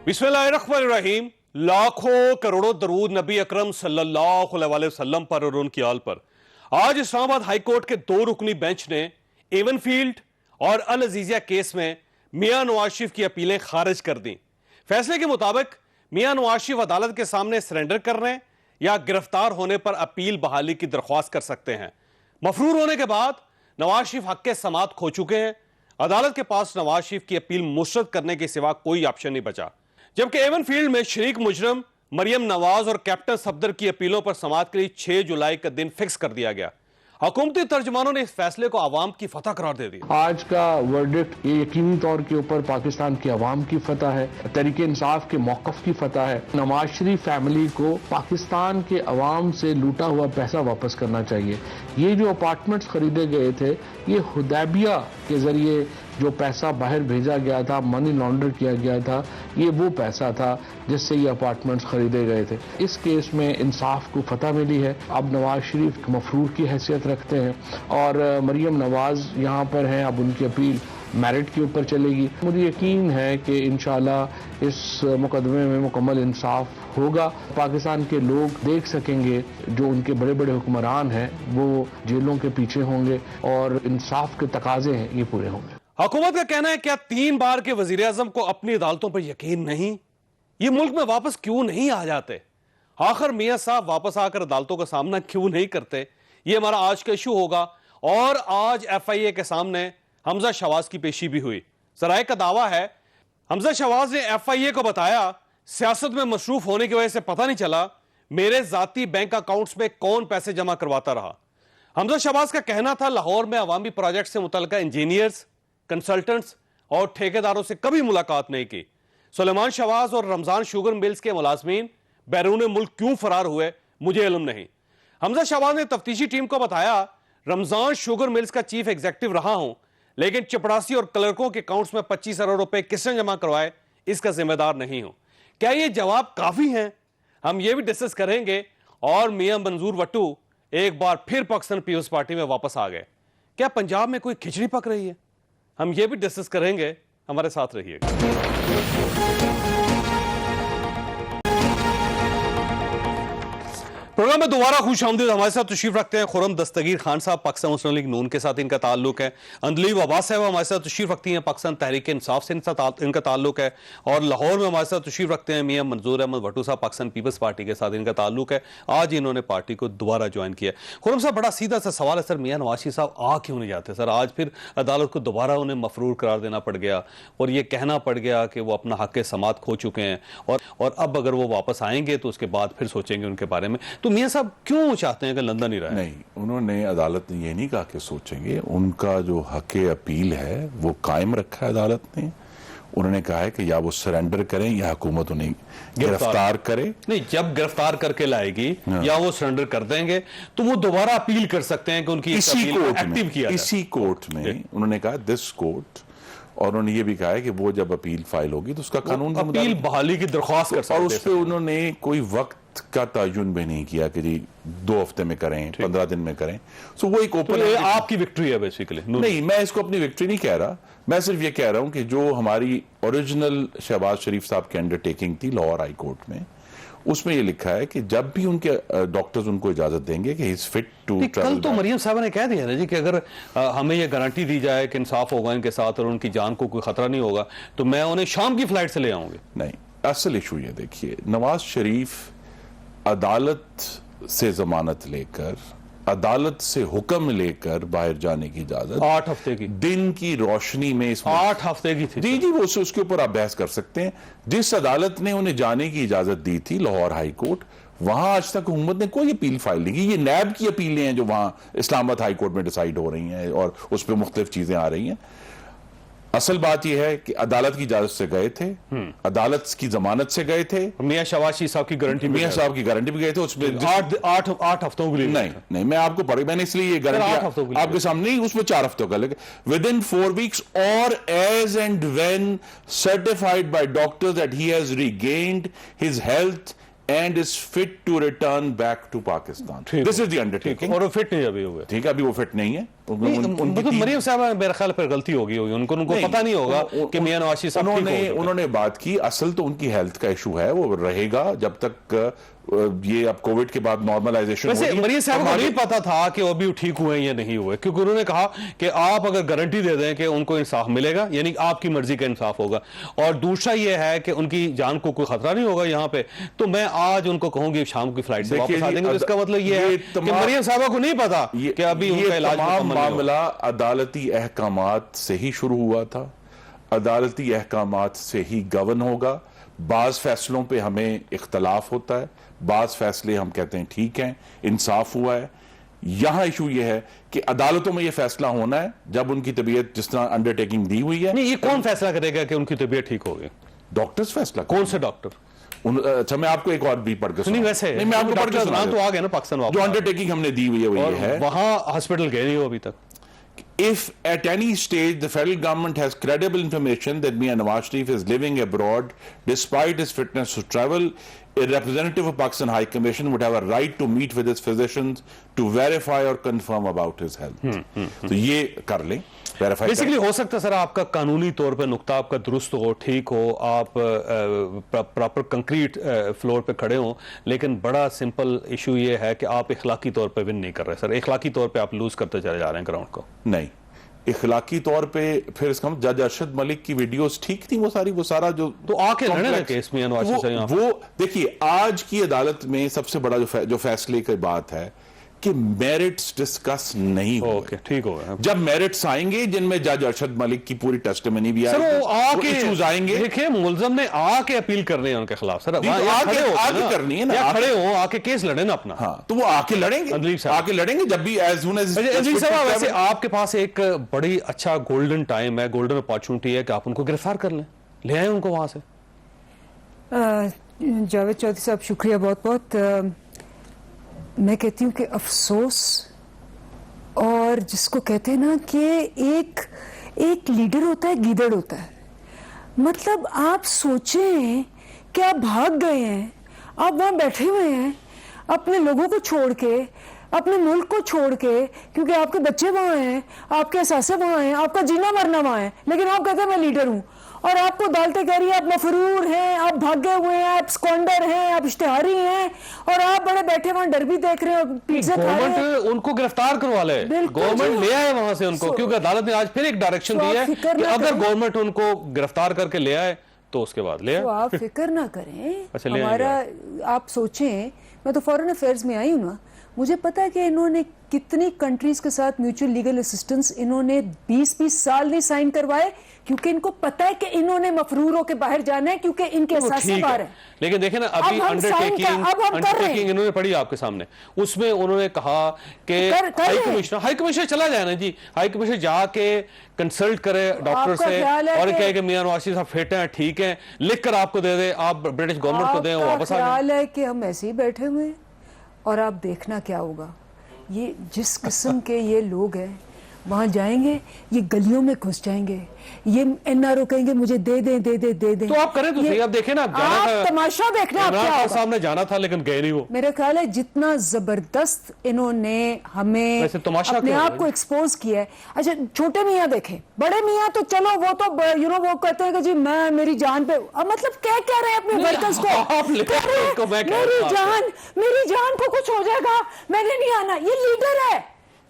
बिस्मिल्लाहिर्रहमानिर्रहीम। लाखों करोड़ों दरूद नबी अकरम सल्लल्लाहु अलैहि वसल्लम पर और उनकी आल पर। आज इस्लामाबाद हाई कोर्ट के 2 रुकनी बेंच ने एवनफील्ड और अल अजीजिया केस में मियां नवाज शरीफ की अपीलें खारिज कर दी। फैसले के मुताबिक मियां नवाज शरीफ अदालत के सामने सरेंडर करने या गिरफ्तार होने पर अपील बहाली की दरख्वास्त कर सकते हैं। मफरूर होने के बाद नवाज शरीफ हक के समात खो चुके हैं। अदालत के पास नवाज शरीफ की अपील मुस्तरद करने के सिवा कोई ऑप्शन नहीं बचा। जबकि एवनफील्ड में शरीक मुजरम मरियम नवाज और कैप्टन सफदर की अपीलों पर समाअत के लिए 6 जुलाई का दिन फिक्स कर दिया गया। हुकूमती तर्जमानों ने इस फैसले को आवाम की फतह करार दे दिया। आज का वर्डिक्ट ये यकीनी तौर के ऊपर पाकिस्तान की आवाम की फतह है, तहरीक इंसाफ के मौकफ की फतह है। नवाज शरीफ फैमिली को पाकिस्तान के अवाम से लूटा हुआ पैसा वापस करना चाहिए। ये जो अपार्टमेंट्स खरीदे गए थे, ये हुदैबिया के जरिए जो पैसा बाहर भेजा गया था, मनी लॉन्डर किया गया था, ये वो पैसा था जिससे ये अपार्टमेंट्स खरीदे गए थे। इस केस में इंसाफ को फतह मिली है। अब नवाज शरीफ मफरूर की हैसियत रखते हैं और मरियम नवाज यहाँ पर हैं। अब उनकी अपील मेरिट के ऊपर चलेगी। मुझे यकीन है कि इंशाल्लाह इस मुकदमे में मुकम्मल इंसाफ होगा। पाकिस्तान के लोग देख सकेंगे जो उनके बड़े बड़े हुक्मरान हैं वो जेलों के पीछे होंगे और इंसाफ के तकाजे हैं ये पूरे होंगे। हुकूमत का कहना है क्या 3 बार के वजीर आजम को अपनी अदालतों पर यकीन नहीं? ये मुल्क में वापस क्यों नहीं आ जाते? आखिर मियां साहब वापस आकर अदालतों का सामना क्यों नहीं करते? ये हमारा आज का इशू होगा। और आज FIA के सामने हमजा शहबाज की पेशी भी हुई। जराए का दावा है हमजा शहबाज ने FIA को बताया सियासत में मसरूफ होने की वजह से पता नहीं चला मेरे जाती बैंक अकाउंट्स में कौन पैसे जमा करवाता रहा। हमजा शहबाज का कहना था लाहौर में अवामी प्रोजेक्ट से मुतल्लिका इंजीनियर्स, कंसल्टेंट्स और ठेकेदारों से कभी मुलाकात नहीं की। सुलेमान शहबाज और रमजान शुगर मिल्स के मुलाजमीन बैरून मुल्क क्यों फरार हुए मुझे इल्म नहीं। हमजा शहबाज ने तफ्तीशी टीम को बताया रमजान शुगर मिल्स का चीफ एग्जीक्यूटिव रहा हूं, लेकिन चपड़ासी और क्लर्कों के अकाउंट्स में 25 अरब रुपए किसने जमा करवाए इसका जिम्मेदार नहीं हूं। क्या यह जवाब काफी है? हम यह भी डिस्कस करेंगे। और मियां मंजूर वट्टू एक बार फिर पाकिस्तान पीपल्स पार्टी में वापस आ गए। क्या पंजाब में कोई खिचड़ी पक रही है? हम ये भी डिस्कस करेंगे। हमारे साथ रहिएगा। प्रोग्राम में दोबारा खुश आमदीद। हमारे साथ तशरीफ रखते हैं खुर्रम दस्तगीर खान साहब, पाकिस्तान मुस्लिम लीग नून के साथ इनका ताल्लुक है। अंदलीब अब्बास साहब हमारे साथ तशरीफ रखती हैं, पाकिस्तान तहरीक इंसाफ से इनका ताल्लुक है। और लाहौर में हमारे साथ तशरीफ रखते हैं मियां मंजूर अहमद भट्टू साहब, पाकिस्तान पीपल्स पार्टी के साथ इनका ताल्लुक है। आज इन्होंने पार्टी को दोबारा ज्वाइन किया। खुर्रम साहब, बड़ा सीधा सा सवाल है सर, मियां नवाज शरीफ साहब आ क्यों नहीं जाते सर? आज फिर अदालत को दोबारा उन्हें मफरूर करार देना पड़ गया और ये कहना पड़ गया कि वो अपना हक समात खो चुके हैं और अब अगर वो वापस आएंगे तो उसके बाद फिर सोचेंगे उनके बारे में। तो मियां साहब क्यों चाहते हैं कि लंदन ही रहे? नहीं, उन्होंने अदालत ने ये नहीं कहा कि सोचेंगे। उनका जो हक अपील है वो कायम रखा है अदालत ने। उन्होंने कहा है कि या वो सरेंडर करें या हुकूमत उन्हें गिरफ्तार करे। नहीं, जब गिरफ्तार करके लाएगी या वो सरेंडर कर देंगे तो वो दोबारा अपील कर सकते हैं कि उनकी इसी कोर्ट एक्टिव किया जाए। इसी कोर्ट में उन्होंने कहा दिस कोर्ट। और उन्होंने ये भी कहा है कि वो जब अपील फाइल होगी तो उसका कानून अपील बहाली की दरख्वास्त कर सकते हैं। और उस पर उन्होंने कोई वक्त का तयन भी नहीं किया कि जी 2 हफ्ते में करें, 15 दिन में करें। सो वो एक ओपन तो आपकी विक्ट्री है बेसिकली। नहीं, मैं इसको अपनी विक्ट्री नहीं कह रहा। मैं सिर्फ ये कह रहा हूं कि जो हमारी ओरिजिनल शहबाज शरीफ साहब की अंडरटेकिंग थी लाहौर हाई कोर्ट में, उसमें ये लिखा है कि जब भी उनके डॉक्टर्स उनको इजाजत देंगे कि इज फिट टू ट्रैवल। कल तो मरियम साहब ने कह दिया ना जी कि अगर हमें ये गारंटी दी जाए कि इंसाफ होगा इनके साथ और उनकी जान को कोई खतरा नहीं होगा तो मैं उन्हें शाम की फ्लाइट से ले आऊंगी। नहीं, असल इशू ये देखिए, नवाज शरीफ अदालत से जमानत लेकर, अदालत से हुक्म लेकर बाहर जाने की इजाजत 8 हफ्ते की, दिन की रोशनी में इस 8 हफ्ते की थी। जी वो उसके ऊपर आप बहस कर सकते हैं। जिस अदालत ने उन्हें जाने की इजाजत दी थी लाहौर हाई कोर्ट, वहां आज तक हुकूमत ने कोई अपील फाइल नहीं की। ये नैब की अपीलें हैं जो वहां इस्लामाबाद हाई कोर्ट में डिसाइड हो रही हैं और उस पर मुख्तलिफ चीजें आ रही हैं। असल बात यह है कि अदालत की इजाजत से गए थे, अदालत की जमानत से गए थे। मियां शहबाज शरीफ साहब की गारंटी, मियां साहब की गारंटी भी गए थे उसमें 8 हफ्तों के लिए। नहीं, मैं आपको पढ़ी, मैंने इसलिए ये गारंटी आपके सामने नहीं, उसमें 4 हफ्तों का लगे। विद इन 4 वीक्स और as and when certified by doctors that he has regained his health and is fit to return back to Pakistan. This is the undertaking. और वो फिट नहीं अभी हुए। ठीक है, अभी वो फिट नहीं है। मतलब मरियम साहब मेरा ख्याल पर गलती होगी उनको पता नहीं होगा कि मियां नवाज शरीफ साहब उन्होंने बात की, असल तो उनकी हेल्थ का इशू है, वो रहेगा जब तक ये अब कोविड के बाद नॉर्मलाइजेशन। वैसे मरियम साहब को नहीं पता था कि वो अभी ठीक हुए हैं या नहीं हुए, क्योंकि उन्होंने कहा कि आप अगर गारंटी दे दें कि उनको इंसाफ मिलेगा, यानी आपकी मर्जी का इंसाफ होगा, और दूसरा ये है कि उनकी जान को कोई खतरा नहीं होगा यहाँ पे, तो मैं आज उनको कहूंगी शाम की फ्लाइट से वापस आ जाएंगे। तो इसका मतलब ये है कि मरियम साहब को नहीं पता कि अभी उनका इलाज मामला अदालती अहकामात से ही शुरू हुआ था, अदालती अहकामात से ही गवर्न होगा। बाज फैसलों पे हमें इख्तलाफ होता है, बाज फैसले हम कहते हैं ठीक हैं, इंसाफ हुआ है। यहां इशू ये है कि अदालतों में ये फैसला होना है जब उनकी तबीयत जिस तरह अंडरटेकिंग दी हुई है। नहीं, ये कौन फैसला करेगा कि उनकी तबीयत ठीक होगी? डॉक्टर्स फैसला। कौन से डॉक्टर? अच्छा, मैं आपको एक और भी पढ़ के नहीं, वैसे नहीं, मैं आपको पढ़ के सुना तो आ गया ना पाकिस्तान वापस, जो अंडरटेकिंग हमने दी हुई है वो ये है। वहां हॉस्पिटल गए नहीं हो अभी तक। If at any stage the federal government has credible information that Mian Nawaz Sharif is living abroad despite his fitness to travel, a representative of Pakistan High Commission would have a right to meet with his physicians to verify or confirm about his health. तो ये कर लें, verify basically हो सकता है sir आपका कानूनी तौर पे नुक्ता आपका दुरुस्त हो, ठीक हो, आप प्रॉपर कंक्रीट फ्लोर पे खड़े हो, लेकिन बड़ा सिंपल इशू ये है कि आप इखलाकी तौर पे विन नहीं कर रहे सर, इखलाकी तौर पे आप लूज करते चले जा रहे हैं ग्राउंड को। नहीं, इखलाकी तौर पे फिर इसका जज अरशद मलिक की वीडियोस ठीक थी, वो सारा जो तो आके लड़े ना केस में नवाज शरीफ। वो देखिए आज की अदालत में सबसे बड़ा जो फैसले की बात है कि मेरिट्स डिस्कस नहीं हुए। ओके, ठीक हो गया। जब मेरिट्स आएंगे जिनमें जज अरशद मलिक की पूरी टेस्टिमनी भी आएगी, वो आके इश्यूज आएंगे। देखिए मुलजम ने आके अपील करनी है उनके खिलाफ सर, आके करनी है ना, खड़े हो आके केस लड़े ना अपना। हाँ, तो वो आके लड़ेंगे, आके लड़ेंगे जब भी एज सून एज। वैसे आपके पास एक बड़ी अच्छा गोल्डन टाइम है, गोल्डन अपॉर्चुनिटी है कि आप उनको गिरफ्तार कर लें, ले आए उनको वहां से। जावेद चौधरी साहब शुक्रिया बहुत बहुत। मैं कहती हूँ कि अफसोस, और जिसको कहते हैं ना कि एक लीडर होता है, गीदड़ होता है। मतलब आप सोचें कि आप भाग गए हैं, आप वहाँ बैठे हुए हैं अपने लोगों को छोड़ के, अपने मुल्क को छोड़ के, क्योंकि आपके बच्चे वहाँ हैं, आपके एहसास वहाँ हैं, आपका जीना मरना वहाँ है, लेकिन आप कहते हैं मैं लीडर हूँ, और आपको अदालतें कह रही है आप मफरूर हैं, आप भागे हुए हैं, आप स्कॉन्डर हैं, आप इश्तिहारी हैं, और आप बड़े बैठे वहां डर भी देख रहे हो, पिज्जा खा रहे हैं। गवर्नमेंट उनको गिरफ्तार करवा ले, गवर्नमेंट ले आए वहां से उनको, क्योंकि अदालत ने आज फिर एक डायरेक्शन दी है कि अगर गवर्नमेंट उनको गिरफ्तार करके ले आए तो उसके बाद ले आए। तो आप फिक्र ना करें। अच्छा, हमारा आप सोचें, मैं तो फॉरेन अफेयर्स में आई हूँ ना, मुझे पता है कि इन्होंने कितनी कंट्रीज के साथ म्यूचुअल लीगल असिस्टेंस इन्होंने 20-20 साल नहीं साइन करवाए, क्योंकि इनको पता है कि इन्होंने मफरूर होकर बाहर जाना है, क्योंकि इनके एहसास बाहर है। लेकिन देखें ना अभी अंडरटेकिंग इन्होंने पढ़ी आपके सामने, उसमें उन्होंने कहा कि हाई कमिश्नर चला जाए ना जी, हाई कमिश्नर जाके कंसल्ट करे डॉक्टर से और कहे कि मियां नवाज शरीफ साहब फिट हैं, ठीक हैं, लिख कर आपको दे दे, आप ब्रिटिश गवर्नमेंट को दें, वापस आ जाए। ख्याल है कि हम ऐसे ही बैठे हुए हैं, और आप देखना क्या होगा। ये जिस किस्म के ये लोग हैं वहां जाएंगे, ये गलियों में घुस जाएंगे, ये एनआरओ कहेंगे मुझे दे दें दे दें दे दें। तो आप करें तो सही, आप देखें ना, आप तमाशा देखना आप क्या होगा। सामने जाना था लेकिन गए नहीं वो। मेरे ख्याल है जितना जबरदस्त इन्होंने हमें अपने आप को एक्सपोज किया है। अच्छा, छोटे मियाँ देखें, बड़े मियाँ तो चलो वो तो वो कहते हैं कि जी मैं मेरी जान पे, मतलब क्या कह रहे हैं अपने वर्कर्स को, मेरी जान को कुछ हो जाएगा, मैंने नहीं आना। ये लीडर है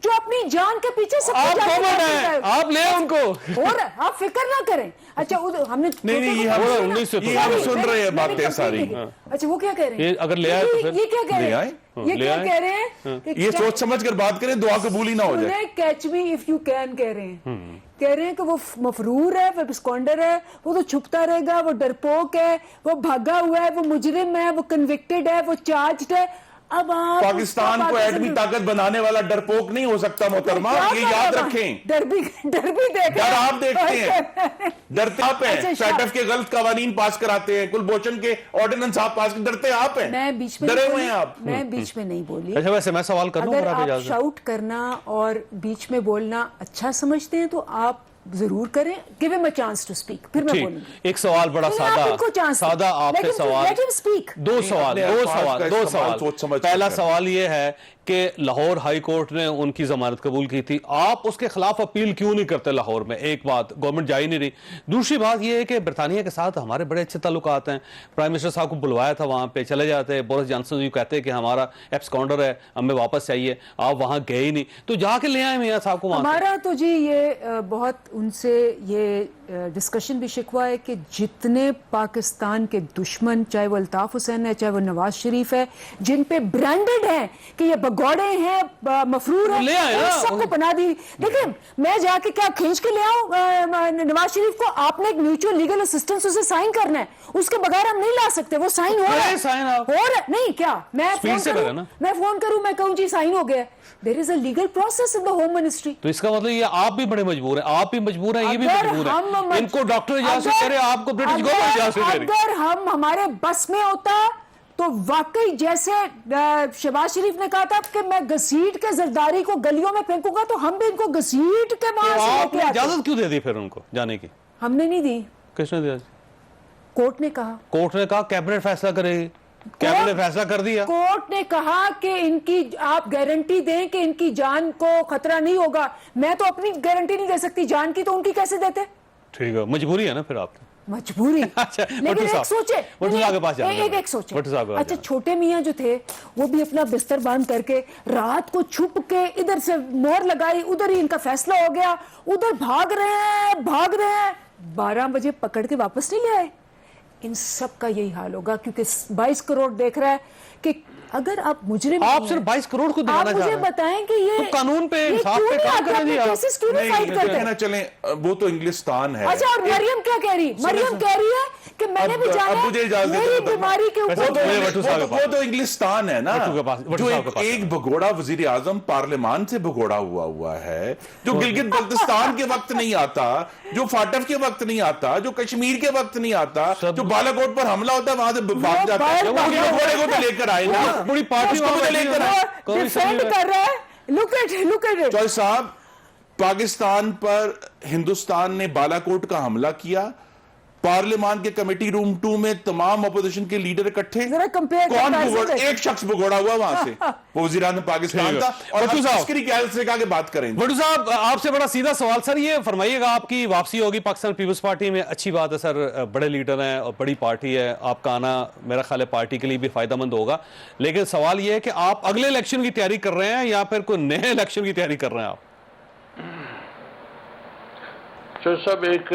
जो अपनी जान के पीछे सब आप ले उनको, और आप फिक्र ना करें। अच्छा, हमने नहीं हम सुन रहे हैं बातें सारी। अच्छा, वो क्या कह रहे हैं? अगर ले आए तो फिर ये क्या कह रहे हैं? ये क्या कह रहे हैं? ये सोच समझ कर बात करें, दुआ कबूल ही ना हो जाए। Catch me if you can कह रहे हैं, कह रहे हैं कि वो मफरूर है, वो स्कॉन्डर है, वो तो छुपता रहेगा, वो डरपोक है, वो भागा हुआ है, वो मुजरिम है, वो कन्विक्टेड है, वो चार्ज्ड है। अब आप पाकिस्तान को एटमी ताकत बनाने वाला डरपोक नहीं हो सकता मोहतरमा, ये याद रखें। डर भी देख, डर आप देखते हैं, डरते आप हैं। सैटफ के गलत कवानीन पास कराते हैं, कुलभूषण के ऑर्डिनेंस आप पास डरते आप हैं। मैं बीच में डरे हुए हैं आप। मैं बीच में नहीं बोली। अच्छा, वैसे मैं सवाल करूं, अगर आप शाउट करना और बीच में बोलना अच्छा समझते हैं तो आप जरूर करें, give him a chance to speak, फिर मैं बोलूंगी। ठीक, एक सवाल बड़ा नहीं, आप इनको chance दो। सादा आपसे Let him- सवाल, let him speak। दो सवाल अपने अल्फाज का दो इस्तेमाल सोच समझ सवाल। कर पहला करें। सवाल ये है कि लाहौर हाई कोर्ट ने उनकी जमानत कबूल की थी, आप उसके खिलाफ अपील क्यों नहीं करते लाहौर में? एक बात, गवर्नमेंट जा ही नहीं रही। दूसरी बात यह है कि बरतानिया के साथ हमारे बड़े अच्छे ताल्लुकात हैं, प्राइम मिनिस्टर साहब को बुलवाया था, वहां पे चले जाते, बोरिस जॉनसन जी कहते हैं कि हमारा एब्सकॉन्डर है, हमें वापस चाहिए, आप वहां गए ही नहीं, तो जाके ले आए मियां साहब को वहां से। हमारा तो जी ये बहुत उनसे ये डिस्कशन भी शिकवा है कि जितने पाकिस्तान के दुश्मन, चाहे वो अल्ताफ हुसैन है, चाहे वो नवाज शरीफ है, जिन पे ब्रांडेड है कि ये भगौड़े हैं, मफरूर है, ले आए ना। सबको बना दी। देखिए, मैं जाके क्या खींच के ले आऊं नवाज शरीफ को? आपने एक म्यूचुअल लीगल असिस्टेंस उसे साइन करना है, उसके बगैर हम नहीं ला सकते। वो साइन हो रहा है, साइन आप हो रहा नहीं क्या? मैं स्पीड फोन से करें करूं, ना। मैं फोन करूं, मैं कहूं जी साइन हो गया। There is a legal process in the home ministry. तो इसका मतलब ये आप भी बड़े मजबूर हैं, आप भी मजबूर हैं, ये भी मजबूर है। इनको डॉक्टर इजाजत कह रहे, आपको ब्रिटिश गवर्नमेंट इजाजत दे रही। अगर हम हमारे बस में होता तो वाकई जैसे शहबाज शरीफ ने कहा था कि मैं घसीट के जरदारी को गलियों में फेंकूंगा, तो हम भी इनको घसीट के वहां तो से लेके आपने आते। इजाजत क्यों दे दी फिर उनको जाने की? हमने नहीं दी, किसने दिया? कोर्ट ने कहा। कोर्ट ने कहा कैबिनेट फैसला करेगी, कैबिनेट ने फैसला कर दिया। कोर्ट ने कहा कि इनकी आप गारंटी दें कि इनकी जान को खतरा नहीं होगा। मैं तो अपनी गारंटी नहीं दे सकती जान की, तो उनकी कैसे देते? ठीक है, मजबूरी है ना फिर आपकी। मजबूरी। अच्छा, लेकिन भट्टू एक साहब, सोचे, भट्टू साहब के पास जाना एक है। एक सोचे। भट्टू साहब के पास अच्छा, जाना। छोटे मियाँ जो थे वो भी अपना बिस्तर बांध करके रात को छुप के इधर से मोहर लगाई, उधर ही इनका फैसला हो गया, उधर भाग रहे हैं 12 बजे पकड़ के वापस नहीं ले आए। इन सब का यही हाल होगा, क्योंकि 22 करोड़ देख रहा है कि अगर आप मुजरिम आप नहीं सिर्फ हैं, 22 करोड़ को आप दिखाना चाह मुझे रहे हैं। बताएं कि ये तो कानून पे, ये इंसाफ क्यों पे नहीं काम आते? करें जी अपने आप। केसेस क्यों नहीं फाइट करते? कहना चलें, वो तो इंग्लिस्तान है। अच्छा, और मरियम क्या कह रही? मरियम कह रही है कि मैंने भी जाना अब मुझे इजाजत मेरी दे दो। बीमारी के वैसे ऊपर तो भट्टू साहब के पास। वो तो इंग्लिस्तान है ना, भट्टू के पास- भट्टू जो साहब के पास। एक भगोड़ा वजीर आजम पार्लियामान से भगोड़ा हुआ है, जो गिलगित बल्तिस्तान के वक्त नहीं आता, जो फाटफ के वक्त नहीं आता, जो कश्मीर के वक्त नहीं आता, जो बालाकोट पर हमला होता है वहां से भाग जाता है, बाहर उस भगोड़े को तो लेकर आए ना, पूरी पार्टी उसको तो लेकर आए। डिफेंड कर रहा है। Look at it. चौधरी साहब, पाकिस्तान पर हिंदुस्तान ने बालाकोट का हमला किया, पार्लियामान के कमेटी रूम 2 में तमाम अपोजिशन के लीडर इकट्ठे, जरा compare कौन करना भगोड़ा? है। एक शख्स भगोड़ा हुआ वहां से, वो वजीर आज़म पाकिस्तान ठीक था। है। और भट्टू साहब, अस्करी क़यादत से कहा कि बात करेंगे। भट्टू साहब, आपसे बड़ा सीधा सवाल सर, ये फरमाइएगा, आपकी वापसी होगी पाकिस्तान पीपल्स पार्टी में, अच्छी बात है सर, बड़े लीडर हैं और बड़ी पार्टी है, आपका आना मेरा ख्याल है पार्टी के लिए भी फायदेमंद होगा। लेकिन सवाल ये है कि आप अगले इलेक्शन की तैयारी कर रहे हैं या फिर कोई नए इलेक्शन की तैयारी कर रहे हैं आप? तो सब एक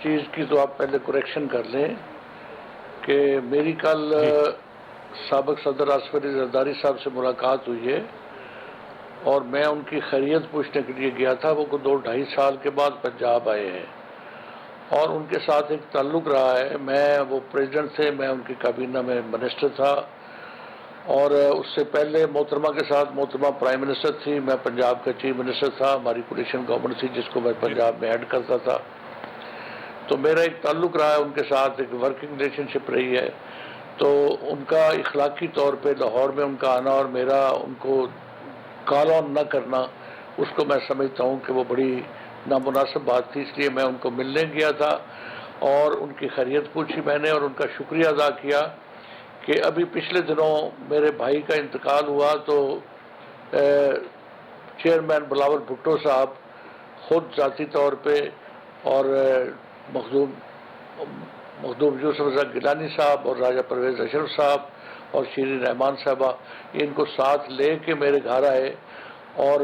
चीज़ की तो आप पहले करेक्शन कर लें कि मेरी कल साबिक सदर आसफरी जरदारी साहब से मुलाकात हुई है और मैं उनकी खैरियत पूछने के लिए गया था। वो 2-2.5 साल के बाद पंजाब आए हैं और उनके साथ एक ताल्लुक़ रहा है। मैं वो प्रेसिडेंट थे, मैं उनकी काबीना में मिनिस्टर था और उससे पहले मोहतरमा के साथ मोहतरमा प्राइम मिनिस्टर थी, मैं पंजाब का चीफ मिनिस्टर था। हमारी कोलिशन गवर्नमेंट थी जिसको मैं पंजाब में हेड करता था। तो मेरा एक ताल्लुक़ रहा है उनके साथ, एक वर्किंग रिलेशनशिप रही है। तो उनका इखलाकी तौर पे लाहौर में उनका आना और मेरा उनको कॉल ऑन न करना, उसको मैं समझता हूँ कि वो बड़ी नामुनासिब बात थी। इसलिए मैं उनको मिलने गया था और उनकी खैरियत पूछी मैंने और उनका शुक्रिया अदा किया कि अभी पिछले दिनों मेरे भाई का इंतकाल हुआ तो चेयरमैन बिलावल भुट्टो साहब खुद ज़ाती तौर पे और मखदूम यूसुफ रज़ा गिलानी साहब और राजा परवेज़ अशरफ साहब और शीरीन रहमान साहबा, इनको साथ ले के मेरे घर आए और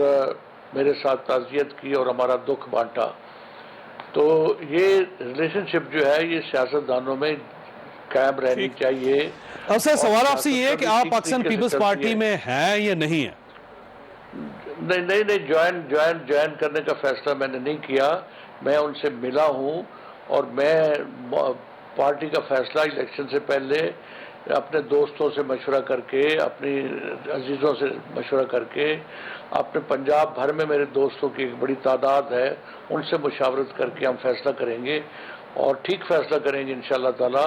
मेरे साथ ताज़ियत की और हमारा दुख बांटा। तो ये रिलेशनशिप जो है ये सियासतदानों में कायम रहनी चाहिए। अब सर सवाल आपसे और ये है कि आप पाकिस्तान तरीके से पीपल्स चलती पार्टी है। में हैं या नहीं है? नहीं, ज्वाइन करने का फैसला मैंने नहीं किया। मैं उनसे मिला हूँ और मैं पार्टी का फैसला इलेक्शन से पहले अपने दोस्तों से मशवरा करके, अपनी अजीज़ों से मशवरा करके, अपने पंजाब भर में मेरे दोस्तों की एक बड़ी तादाद है, उनसे मुशावरत करके हम फैसला करेंगे और ठीक फैसला करेंगे इंशाअल्लाह ताला,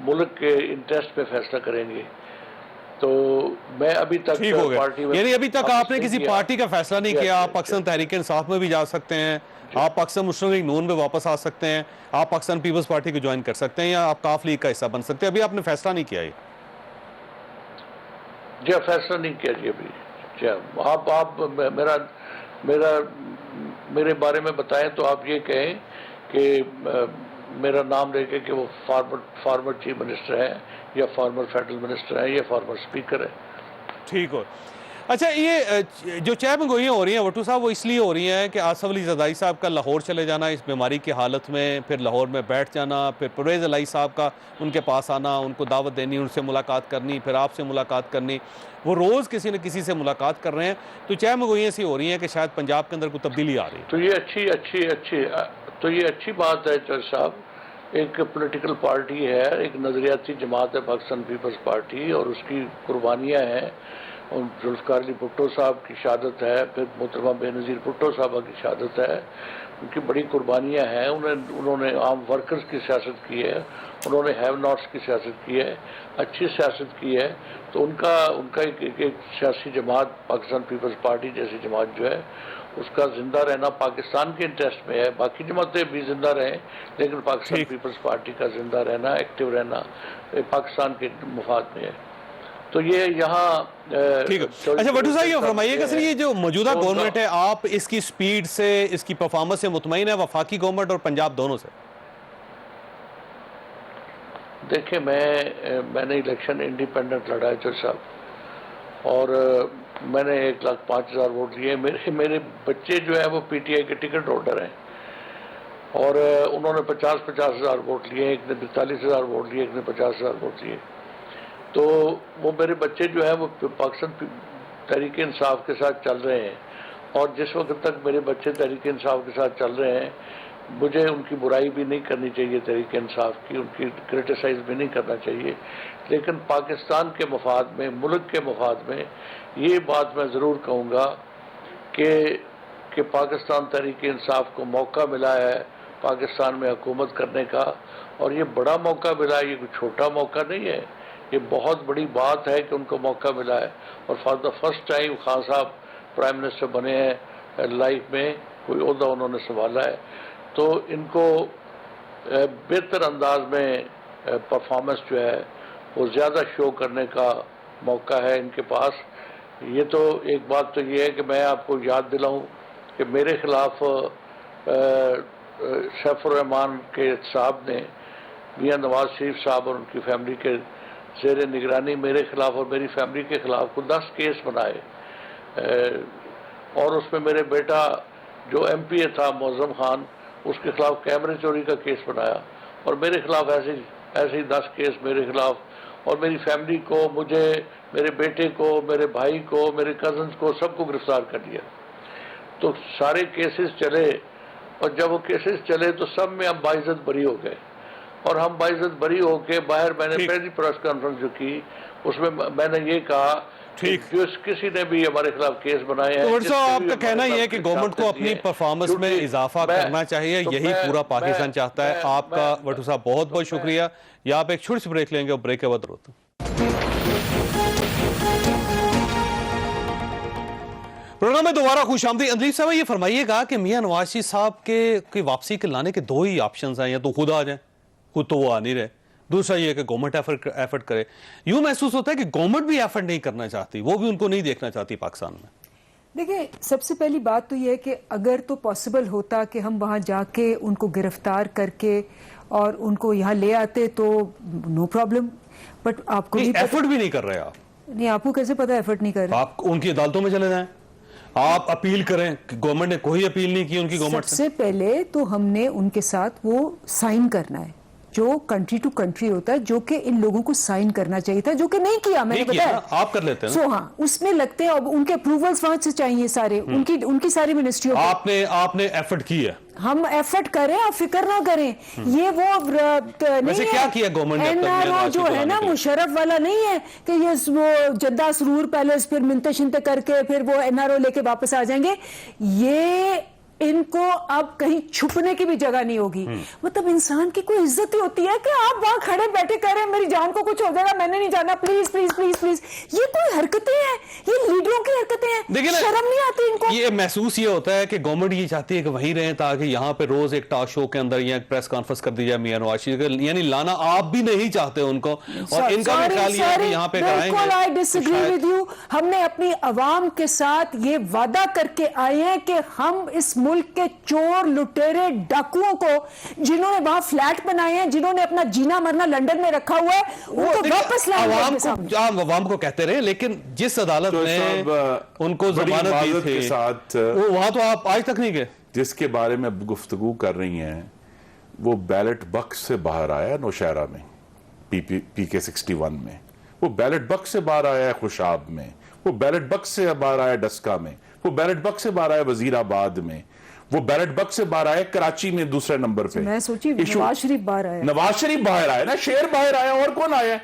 मुल्क के इंटरेस्ट में फैसला करेंगे। तो मैं अभी तक ठीक हो गया, पार्टी में यानी अभी तक वापस आपने नहीं किसी किया। पार्टी का फैसला नहीं जी, किया। जी, आप पाकिस्तान तहरीक इंसाफ में भी जा सकते हैं, आप पाकिस्तान मुस्लिम लीग नून में वापस आ सकते हैं, आप पाकिस्तान पीपल्स पार्टी को ज्वाइन कर सकते हैं, या आप काफ लीग का हिस्सा बन सकते हैं। अभी आपने फैसला नहीं किया ये। जी फैसला नहीं किया जी अभी। जी आप मेरा मेरा मेरे बारे में बताएं तो आप ये कहें कि मेरा नाम लेके कि वो फार्मर चीफ मिनिस्टर है, या फार्मर फेडरल मिनिस्टर है, या फार्मर स्पीकर है। ठीक हो। अच्छा, ये जो चैप गोइयाँ हो रही हैं वटू साहब, वो इसलिए हो रही हैं कि आसफ अली ज़रदारी साहब का लाहौर चले जाना इस बीमारी की हालत में, फिर लाहौर में बैठ जाना, फिर परवेज़ इलाही साहब का उनके पास आना, उनको दावत देनी, उनसे मुलाकात करनी, फिर आपसे मुलाकात करनी, वो रोज़ किसी न किसी से मुलाकात कर रहे हैं। तो चैप गोइयाँ ऐसी हो रही हैं कि शायद पंजाब के अंदर कोई तब्दीली आ रही है। तो ये अच्छी बात है चौधरी साहब। एक पॉलिटिकल पार्टी है, एक नजरियाती जमात है पाकिस्तान पीपल्स पार्टी, और उसकी कुर्बानियाँ हैं। और जुल्फ़िकार अली भुट्टो साहब की शहादत है, फिर मोहतरमा बेनज़ीर भुट्टो साहबा की शहादत है। उनकी बड़ी कुर्बानियाँ हैं। उन्होंने आम वर्कर्स की सियासत की है, उन्होंने हैव नॉट्स की सियासत की है, अच्छी सियासत की है। तो उनका एक सियासी जमात पाकिस्तान पीपल्स पार्टी जैसी जमात जो है, उसका जिंदा रहना पाकिस्तान के इंटरेस्ट में है। बाकी जमातें भी जिंदा रहें, लेकिन पाकिस्तान पीपल्स पार्टी का जिंदा रहना, एक्टिव रहना पाकिस्तान के मुफाद में है। तो ये यहाँ ठीक है। अच्छा वटू साहब, ये फरमाइएगा सर, ये जो मौजूदा गवर्नमेंट है, आप इसकी स्पीड से, इसकी परफॉर्मेंस से मुतमईन है, वफाकी गवर्नमेंट और पंजाब दोनों से? देखिए, मैंने इलेक्शन इंडिपेंडेंट लड़ा है चौधरी साहब, और मैंने 1,05,000 वोट लिए। मेरे बच्चे जो है वो पीटीआई के टिकट होल्डर हैं, और उन्होंने 50,000 वोट लिए। एक ने 42,000 वोट लिए, एक ने 50,000 वोट लिए। तो वो मेरे बच्चे जो है वो पाकिस्तान तहरीक इंसाफ के साथ चल रहे हैं, और जिस वक्त तक मेरे बच्चे तहरीक इंसाफ के साथ चल रहे हैं, मुझे उनकी बुराई भी नहीं करनी चाहिए, तहरीक इंसाफ की उनकी क्रिटिसाइज भी नहीं करना चाहिए। लेकिन पाकिस्तान के मफाद में, मुल्क के मफाद में, ये बात मैं ज़रूर कहूँगा कि पाकिस्तान तहरीक इंसाफ को मौका मिला है पाकिस्तान में हुकूमत करने का, और ये बड़ा मौका मिला है। ये कोई छोटा मौका नहीं है, ये बहुत बड़ी बात है कि उनको मौका मिला है। और for the first time Khan साहब प्राइम मिनिस्टर बने हैं लाइफ में, कोई ओहदा उन्होंने संभाला है। तो इनको बेहतर अंदाज में परफॉर्मेंस जो है वो ज़्यादा शो करने का मौका है इनके पास। ये तो एक बात तो ये है कि मैं आपको याद दिलाऊं कि मेरे खिलाफ सैफुर रहमान के साहब ने मियां नवाज शरीफ साहब और उनकी फैमिली के ज़ेर निगरानी मेरे खिलाफ और मेरी फैमिली के खिलाफ को 10 केस बनाए, और उसमें मेरे बेटा जो एमपीए था मौज़म खान, उसके खिलाफ कैमरे चोरी का केस बनाया, और मेरे खिलाफ ऐसे ही 10 केस मेरे खिलाफ, और मेरी फैमिली को, मुझे, मेरे बेटे को, मेरे भाई को, मेरे कजन्स को, सबको गिरफ्तार कर लिया। तो सारे केसेस चले, और जब वो केसेस चले तो सब में हम बाइज्जत बरी हो गए, और हम बाइज्जत बरी होके बाहर, मैंने पहली प्रेस कॉन्फ्रेंस जो की उसमें मैंने ये कहा कि जो किसी ने भी हमारे खिलाफ केस बनाए हैं, तो आपका कहना यह है कि गवर्नमेंट को अपनी परफॉर्मेंस में इजाफा करना चाहिए, यही पूरा पाकिस्तान चाहता है। आपका वटू साहब बहुत बहुत शुक्रिया। या आप एक छोटी सी ब्रेक लेंगे और ब्रेक के बाद रोते। प्रोग्राम में दोबारा खुशामदीद। अंदलीब साहब, ये फरमाइएगा कि मियां नवाज शरीफ साहब के वापसी के लाने के दो ही ऑप्शंस हैं, या तो खुद आ जाए, खुद तो वो आ नहीं रहे, दूसरा ये कि गवर्नमेंट एफर्ट करे। यूं महसूस होता है कि गवर्नमेंट भी एफर्ट नहीं करना चाहती, वो भी उनको नहीं देखना चाहती पाकिस्तान में। देखिए, सबसे पहली बात तो यह है कि अगर तो पॉसिबल होता कि हम वहां जाके उनको गिरफ्तार करके और उनको यहाँ ले आते तो नो प्रॉब्लम, बट आपको भी एफर्ट भी नहीं कर रहे आप। नहीं, आपको कैसे पता एफर्ट नहीं कर रहे? आप उनकी अदालतों में चले जाएं, आप अपील करें, गवर्नमेंट ने कोई अपील नहीं की उनकी गवर्नमेंट से। सबसे पहले तो हमने उनके साथ वो साइन करना है, जो कंट्री टू कंट्री होता है, जो कि इन लोगों को साइन करना चाहिए था, जो कि नहीं किया, मैंने बताया। आप कर लेते हैं ना? हाँ, उसमें लगते हैं, अब उनके अप्रूवल्स वहां से चाहिए सारे, उनकी सारी मिनिस्ट्री। आपने एफर्ट की है, हम एफर्ट करें, आप फिक्र ना करें। ये वो नहीं क्या किया गवर्नमेंट ने? एनआरओ जो है ना, मुशर्रफ वाला नहीं है कि ये वो जद्दा सरूर पैलेस फिर मिनते शिनते करके फिर वो एनआरओ लेके वापस आ जाएंगे। ये इनको अब कहीं छुपने की भी जगह नहीं होगी। मतलब इंसान की कोई इज्जत ही होती है कि आप वहां खड़े बैठे कह रहे हैं मेरी जान को कुछ हो जाएगा, मैंने नहीं जाना, प्लीज प्लीज प्लीज प्लीज। ये कोई हरकतें हैं, ये लीडरों की हरकतें हैं। देखिए ना, शर्म नहीं आती इनको? ये महसूस ये होता है कि गवर्नमेंट ये चाहती है कि वहीं रहें ताकि यहाँ पे रोज एक टॉक शो के अंदर या प्रेस कॉन्फ्रेंस कर दी जाए मियां नवाज शरीफ को, यानी लाना आप भी नहीं चाहते उनको, और इनका भी ख्याल ये है कि यहाँ पे बिल्कुल आई डिसएग्री विद यू। हमने अपनी आवाम के साथ ये वादा करके आए हैं कि हम इस मुल्क के चोर लुटेरे डाकुओं को, जिन्होंने वहां फ्लैट बनाए हैं, जिन्होंने अपना जीना मरना लंदन में रखा हुआ है, उनको वापस लाएंगे। आवाम को कहते रहे, लेकिन जिस अदालत तो ने सब उनको बड़ी जमानत दी इमारत थी के साथ वो वहां तो आप आज तक नहीं गए। जिसके बारे में गुफ्तगू कर रही हैं वो बैलेट बक्स से बाहर आया नौशहरा में, PK 61 में, वो बैलेट बक्स से बाहर आया है खुशाब में, वो बैलेट बक्स से बाहर आया डस्का में, वो बैलेट बक्स से बाहर आया वजीराबाद में, वो बैलेट बक्स से बाहर आया कराची में दूसरे नंबर पे। मैं सोची नवाज शरीफ बाहर आया। नवाज शरीफ बाहर आया ना, शेर बाहर आया, और कौन आया?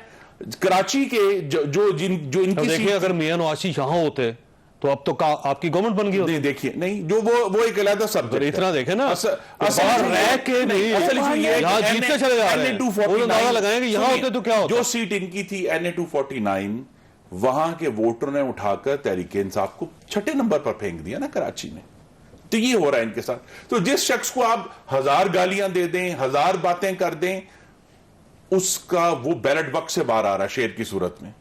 कराची के जो इनकी देखिए अगर मियां नवाज शरीफ यहाँ होते तो अब तो आपकी गवर्नमेंट बन गई होती। नहीं, देखिए, नहीं, जो वो एक अलग सब्जेक्ट है। इतना देखे ना, बाहर रह के नहीं, असल इशू ये है यहाँ कि जीतते चले जा रहे हैं, वो अंदाजा लगाएंगे यहाँ होते तो क्या होता। जो सीट इनकी थी NA 249, वहां के वोटरों ने उठाकर तहरीक इंसाफ को 6 नंबर पर फेंक दिया ना कराची में। तो ये हो रहा है इनके साथ। तो जिस शख्स को आप 1000 गालियां दे दें, 1000 बातें कर दें, उसका वो बैलेट बक्स से बाहर आ रहा है शेर की सूरत में,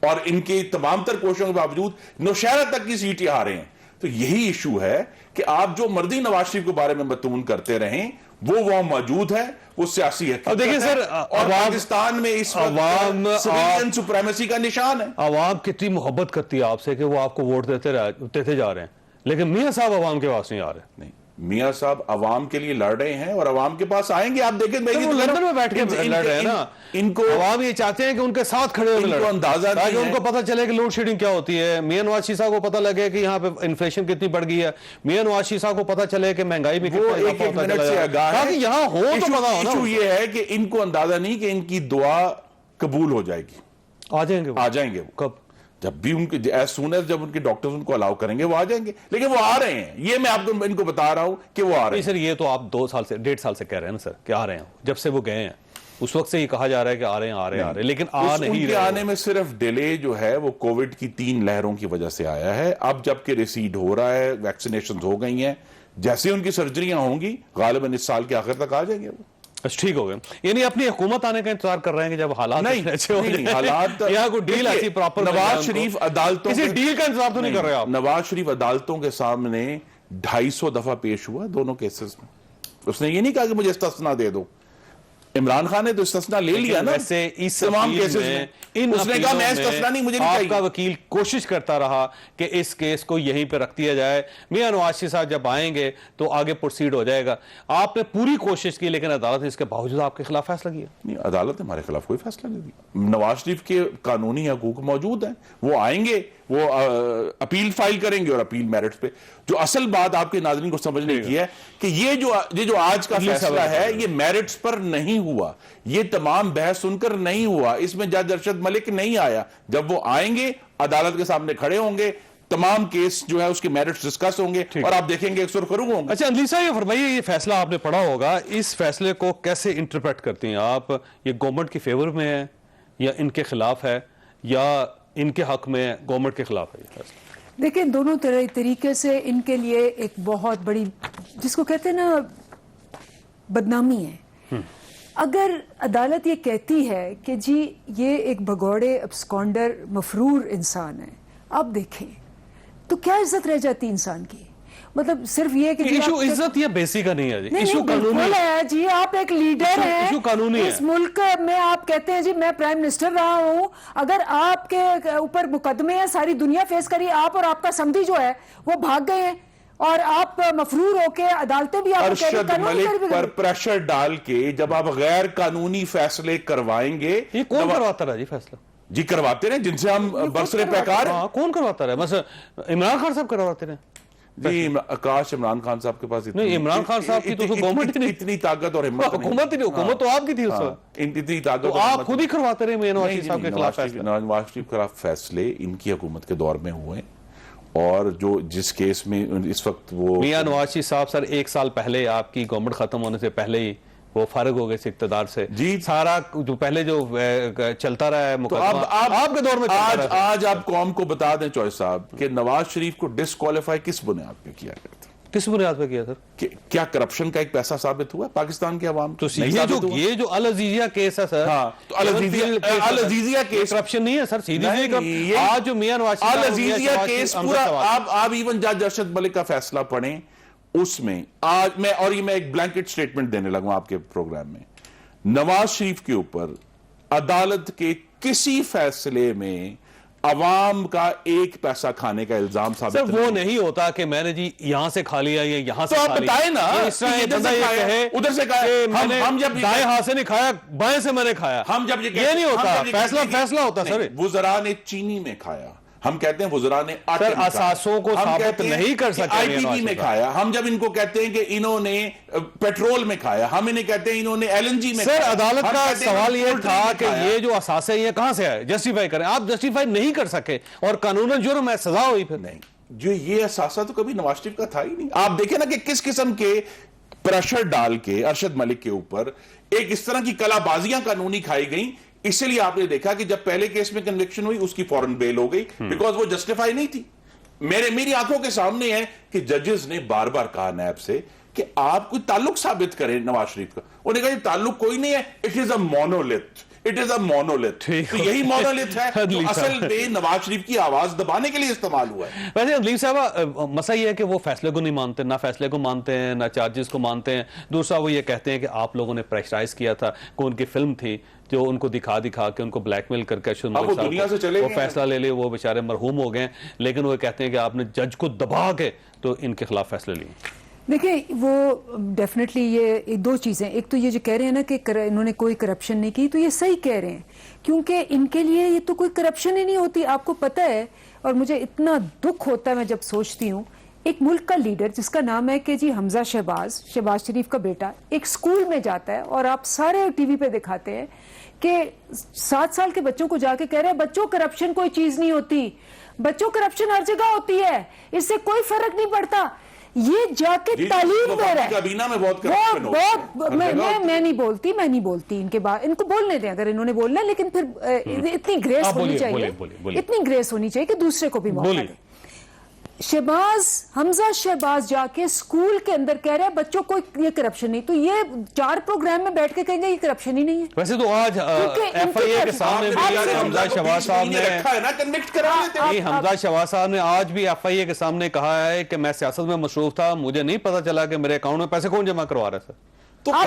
और इनके तमाम तर कोशिशों के बावजूद नौशहरा तक की सीटें हारे हैं। तो यही इशू है कि आप जो मर्दी नवाज शरीफ के बारे में बतून करते रहें, वो वहां मौजूद है, वो सियासी हकीकत है। देखिए सर, और पाकिस्तान में इस वक्त सिविलियन सुप्रीमेसी का निशान है। आवाम कितनी मोहब्बत करती है आपसे कि वो आपको वोट देते जा रहे हैं, लेकिन मियां साहब आवाम के पास नहीं आ रहे। नहीं, मियां साहब अवाम के लिए लड़ रहे हैं और अवाम के पास आएंगे। आप देखें, तो लंदन में बैठ के लड़ रहे हैं ना, इनको अवाम ये चाहते हैं कि उनके साथ खड़े होकर लड़ें, अंदाजा ताकि उनको पता चले कि लोड शेडिंग क्या होती है। मियां नवाज शरीफ साहब को पता लगे कि यहाँ पे इन्फ्लेशन कितनी बढ़ गई है, मियां नवाज शरीफ साहब को पता चले कि महंगाई में वो एक मिनट से आगाह है। ताकि यहाँ हो तो पता हो ना। इशू ये है कि इनको अंदाजा नहीं कि इनकी दुआ कबूल हो जाएगी। आ जाएंगे वो। कब? जब भी उनके एज सून एज जब उनके डॉक्टर्स उनको अलाउ करेंगे वो आ जाएंगे। लेकिन वो आ रहे हैं, ये मैं आपको इनको बता रहा हूं कि वो आ रहे हैं। सर ये तो आप 1.5 साल से कह रहे हैं ना सर कि आ रहे हैं, जब से वो गए हैं उस वक्त से ये कहा जा रहा है कि आ रहे हैं, लेकिन आ नहीं उनके रहे। आने में सिर्फ डिले जो है वो कोविड की 3 लहरों की वजह से आया है। अब जबकि रिसीड हो रहा है, वैक्सीनेशन हो गई हैं, जैसे उनकी सर्जरियां होंगी गालिबन इस साल के आखिर तक आ जाएंगे वो। ठीक हो गए, यानी अपनी हुकूमत आने का इंतजार कर रहे हैं कि जब हालात अच्छे हो जाएं। हालात यहाँ कोई डील ऐसी प्रॉपर नवाज शरीफ अदालतों किसी डील का इंतजार तो नहीं कर रहे आप। नवाज शरीफ अदालतों के सामने 250 दफा पेश हुआ दोनों केसेस में। उसने ये नहीं कहा कि मुझे इस्तिस्ना दे दो। इमरान खान ने तो इस्तिस्ना ले लिया ना वैसे इस तमाम केसेस में। उसने कहा मैं इस्तिस्ना नहीं, मुझे नहीं चाहिए। आपका वकील कोशिश करता रहा कि इस केस को यहीं पे रख दिया जाए, मियां नवाज शरीफ साहब जब आएंगे तो आगे प्रोसीड हो जाएगा। आपने पूरी कोशिश की, लेकिन अदालत ने इसके बावजूद आपके खिलाफ फैसला किया। नहीं, अदालत ने हमारे खिलाफ कोई फैसला नहीं दिया। नवाज शरीफ के कानूनी हकूक मौजूद हैं, वो आएंगे, वो अपील फाइल करेंगे और अपील मेरिट्स पे। जो असल बात आपके नाज़रीन को समझने की है कि ये जो आज का फैसला है ये मेरिट्स पर नहीं हुआ, ये तमाम बहस सुनकर नहीं हुआ, इसमें जज अरशद मलिक नहीं आया। जब वो आएंगे अदालत के सामने खड़े होंगे, तमाम केस जो है उसके मेरिट्स डिस्कस होंगे और आप देखेंगे एक सुरखरू होंगे। अच्छा अंजलि साहब, ये फरमाइए, ये फैसला आपने पढ़ा होगा, इस फैसले को कैसे इंटरप्रेट करती हैं आप? ये गवर्नमेंट के फेवर में है या इनके खिलाफ है या इनके हक में गवर्नमेंट के खिलाफ है ये फैसला? देखिए, दोनों तरीके से इनके लिए एक बहुत बड़ी, जिसको कहते हैं ना, बदनामी है। अगर अदालत ये कहती है कि जी ये एक भगौड़े अब्सकॉन्डर मफरूर इंसान है, आप देखें तो क्या इज्जत रह जाती इंसान की? मतलब सिर्फ ये कि इशू इज्जत या बेसिक का नहीं है जी, इशू कानूनी है जी। आप एक लीडर हैं, इशू कानूनी है। इस मुल्क में आप कहते हैं जी मैं प्राइम मिनिस्टर रहा हूं, अगर आपके ऊपर मुकदमे हैं, सारी दुनिया फेस करी, आप और आपका समधी जो है वो भाग गए हैं और आप मफरूर होके अदालतें भी अरशद मलिक पर प्रेशर डाल के जब आप गैर कानूनी फैसले करवाएंगे। ये कौन करवाता रहा जी फैसला? जी करवाते रहे, जिनसे हम बरसरे पैकार। कौन करवाता रहा? बस इमरान खान साहब करवाते रहे जी। आकाश इमरान खान साहब के पास नहीं, इमरान खान साहब की तो गवर्नमेंट ही इतनी ताकत और हिम्मत, हुकूमत ही नहीं, हुकूमत तो आपकी थी उस वक्त, इतनी ताकत। तो आप खुद ही करवाते रहे नवाज शरीफ साहब के खिलाफ फैसले। नवाज शरीफ के खिलाफ फैसले इनकी हुकूमत के दौर में हुए और जो जिस केस में इस वक्त वो मियां नवाज शरीफ साहब सर 1 साल पहले आपकी गवर्नमेंट खत्म होने से पहले ही वो फारिग हो गए इस इक़्तिदार से जी। सारा जो पहले जो चलता रहा है तो मुकदमा आपके दौर में चलता रहा है। आज आप कौम को बता दें चौधरी साहब कि नवाज शरीफ को डिस्क्वालीफाई किस बुनियाद पे किया गया था? किस बुनियाद पे किया सर? क्या करप्शन का एक पैसा साबित हुआ पाकिस्तान के अवाम तो ये जो अल अजीजिया केस है सर, हाँ, तो अल अजीजिया केस करप्शन नहीं है सर, सीधी नहीं, आज जो मियां नवाज अल अजीजिया केस पूरा आप इवन जज अरशद मलिक का फैसला पढ़ें, उसमें आज मैं एक ब्लैंकेट स्टेटमेंट देने लगा आपके प्रोग्राम में, नवाज शरीफ के ऊपर अदालत के किसी फैसले में अवाम का एक पैसा खाने का इल्जाम साबित सर वो नहीं होता कि मैंने जी यहां से खा लिया या यहां से तो आप खा लिया। बताएं ना ये इस तरह कि एक इधर बंदा से ये खाया, कहे उधर से खाया। कि मैंने हम जब दाएं हाथ से नहीं खाया, बाएं से मैंने खाया, हम जब ये नहीं होता, फैसला होता सर। वुज़रा ने चीनी में खाया, हम कहते हैं वुज़रा ने आटे सर में खाया। असासों को हम साबित कहते हैं नहीं कर कि सकते आईटीबी में खाया, हम जब इनको कहते हैं कि इन्होंने पेट्रोल में खाया, हम इन्हें कहते हैं इन्होंने एलएनजी में सर खाया। अदालत हम का कहते हैं सवाल ये पोल्ट्री था में कि खाया। ये जो असासे ये कहां से आए, जस्टिफाई करें, आप जस्टिफाई नहीं कर सके और कानूनन जुर्म है, सजा हुई फिर नहीं, जो ये असासा तो कभी नवाज शरीफ का था ही नहीं। आप देखें ना कि किस किस्म के प्रेशर डाल के अरशद मलिक के ऊपर एक इस तरह की कलाबाजियां कानूनी खाई गई। इसलिए आपने देखा कि जब पहले केस में कन्विक्शन हुई उसकी फौरन बेल हो गई, बिकॉज वो जस्टिफाई नहीं थी। मेरी आंखों के सामने है कि जजेस ने बार बार कहा नैब से कि आप कोई ताल्लुक साबित करें नवाज शरीफ का। उन्होंने कहा ये ताल्लुक कोई नहीं है, it is a monolith, it is a monolith. तो यही मोनोलिथ है जो असल में नवाज शरीफ की आवाज दबाने के लिए इस्तेमाल हुआ है। वैसे अदलीब साहब मसला ये है कि वो फैसले को नहीं मानते, ना फैसले को मानते हैं, ना चार्जेस को मानते हैं। दूसरा वो ये कहते हैं कि आप लोगों ने प्रेशराइज किया था, को उनकी फिल्म थी जो उनको दिखा के उनको ब्लैकमेल करके वो दुनिया से चले वो गए फैसला ले लिए, वो बेचारे मरहूम हो गए। लेकिन वो कहते हैं कि आपने जज को दबा के तो इनके खिलाफ फैसले लिए। देखिए वो डेफिनेटली ये दो चीज़ें, एक तो ये जो कह रहे हैं ना कि इन्होंने कोई करप्शन नहीं की, तो ये सही कह रहे हैं, क्योंकि इनके लिए ये तो कोई करप्शन ही नहीं होती। आपको पता है, और मुझे इतना दुख होता है मैं जब सोचती हूँ, एक मुल्क का लीडर जिसका नाम है कि जी हमजा शहबाज शरीफ का बेटा एक स्कूल में जाता है और आप सारे टीवी पे दिखाते हैं कि 7 साल के बच्चों को जाके कह रहे हैं बच्चों करप्शन कोई चीज नहीं होती, बच्चों करप्शन हर जगह होती है, इससे कोई फर्क नहीं पड़ता। ये जाके तालीम दे रहा है। काबीना में बहुत करप्शन होता है। मैं नहीं बोलती इनके बाद, इनको बोलने दें अगर इन्होंने बोलना है, लेकिन फिर इतनी ग्रेस होनी चाहिए, इतनी ग्रेस होनी चाहिए कि दूसरे को भी मौका दें। हमजा शहबाज जाके स्कूल के अंदर कह रहे हैं बच्चों को ये करप्शन नहीं, तो ये 4 प्रोग्राम में बैठ के कहेंगे ये करप्शन ही नहीं है। वैसे तो आज एफआईए के सामने भी हमजा शहबाज साहब ने रखा है ना, कन्विक्ट करा लेते हैं। हमजा शहबाज साहब ने आज भी एफआईए के सामने कहा है कि मैं सियासत में मसरूफ था, मुझे नहीं पता चला कि मेरे अकाउंट में पैसे कौन जमा करवा रहा है। सर तो आप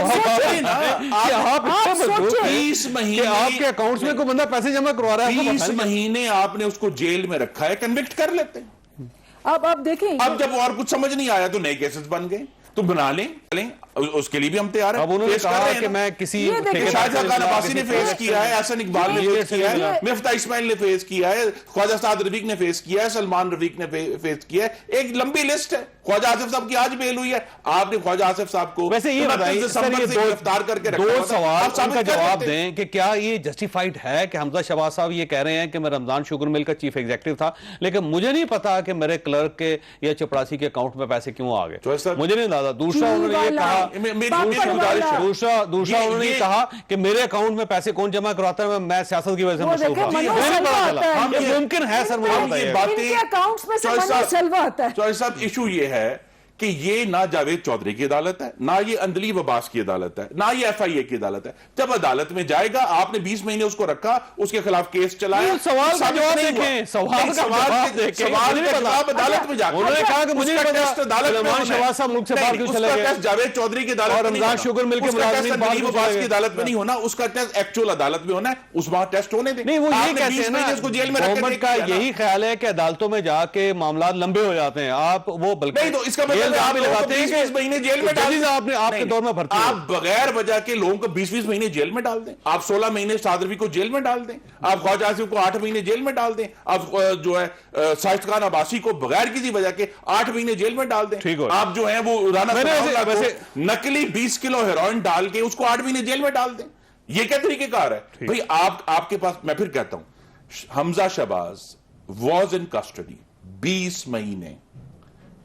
आपके अकाउंट्स में कोई बंदा पैसे जमा करवा रहा है, 20 महीने आपने उसको जेल में रखा है, कन्विक्ट कर लेते हैं। अब आप देखें, अब जब और कुछ समझ नहीं आया तो नए केसेस बन गए, तो बना लें, उसके लिए भी हम तैयार हैं। अब उन्होंने कहा कि मैं किसी शाहजहां खान अब्बासी ने फेस किया है, एहसन इकबाल ने फेस किया है, मिफ्ता इस्माइल ने फेस किया है, ख्वाजा साद रफीक ने फेस किया है, सलमान रफीक ने फेस किया है, एक लंबी लिस्ट है। ख्वाजा आसिफ साहब की आज बेल हुई है, आपने ख्वाजा आसिफ साहब को वैसे ये बताइए सर, ये गिरफ्तार करके दो सवाल का जवाब दें कि क्या ये जस्टिफाइड है कि हमजा शहबाज साहब ये कह रहे हैं कि मैं रमजान शुगर मिल का चीफ एग्जीक्यूटिव था, लेकिन मुझे नहीं पता कि मेरे क्लर्क के या चपरासी के अकाउंट में पैसे क्यों आ गए, मुझे नहीं अंदाजा। दूसरा उन्होंने ये कहा दूसरा उन्होंने ये कहा कि मेरे अकाउंट में पैसे कौन जमा करवाता है, मैं सियासत की वजह से मसरूफ था। ये मुमकिन है सर, मुझे बताइए। साहब इशू ये है कि ये ना जावेद चौधरी की अदालत है, ना ये अंदलीब अब्बास की अदालत है, ना ये एफआईए की अदालत है। जब अदालत में जाएगा, आपने 20 महीने उसको रखा, उसके खिलाफ केस चलाया, सवाल का जवाब देखें, सवाल का जवाब अदालत में जाकर उन्होंने कहा कि मुझे टेस्ट अदालत में शहबाज साहब मुल्क से बाहर क्यों चले गए, जावेद चौधरी की अदालत में रमजान शुगर मिल के अंदलीब अब्बास की अदालत में नहीं होना, उसका टेस्ट एक्चुअल अदालत में होना है, उस वहां टेस्ट होने दें। नहीं, वो ये कहते हैं ना, उसको जेल में गवर्नमेंट का यही ख्याल है कि अदालतों में जाके मामला लंबे हो जाते हैं, आप वो बल्कि नहीं, तो इसका मतलब आप लगाते हैं 20 महीने जेल में डाल दें। आपने आपके दौर में भर्ती, आप बगैर वजह के लोगों को 20 महीने जेल में डाल दें, आप 16 महीने साद रफीक को जेल में डाल दें, आप ख्वाजा आसिफ को 8 महीने जेल में डाल दें, आप जो है शाहिद खान अब्बासी को बगैर किसी वजह के 8 महीने जेल में डाल दें, आप जो है वो राना वैसे नकली 20 किलो हेरोइन डाल के उसको 8 महीने जेल में डाल दें। ये क्या तरीकेकार है भाई? आपके पास, मैं फिर कहता हूं, Hamza Shahbaz was in custody 20 महीने